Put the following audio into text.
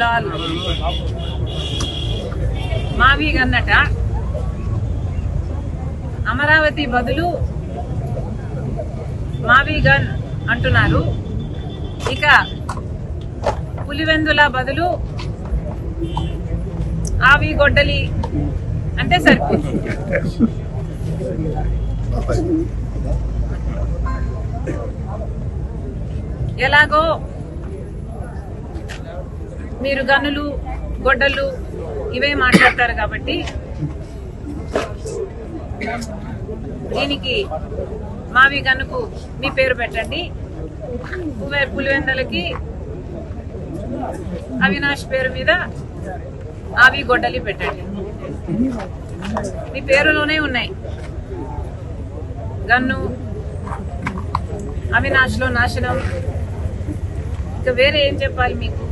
లాల్ మావి గన్నట అమరావతి బదులు మావి గన్ అంటున్నారు. ఇక పులివెందుల బదులు ఆవి గొడ్డలి అంటే సరిపోతుంది. ఎలాగో మీరు గన్నులు గొడ్డలు ఇవే మాట్లాడతారు కాబట్టి దీనికి మావి గన్నుకు మీ పేరు పెట్టండి. పులివెందులకి అవినాష్ పేరు మీద ఆవి గొడ్డలి పెట్టండి. మీ పేరులోనే ఉన్నాయి. గన్ను, అవినాష్ లో నాశనం, ఇక వేరే ఏం చెప్పాలి మీకు?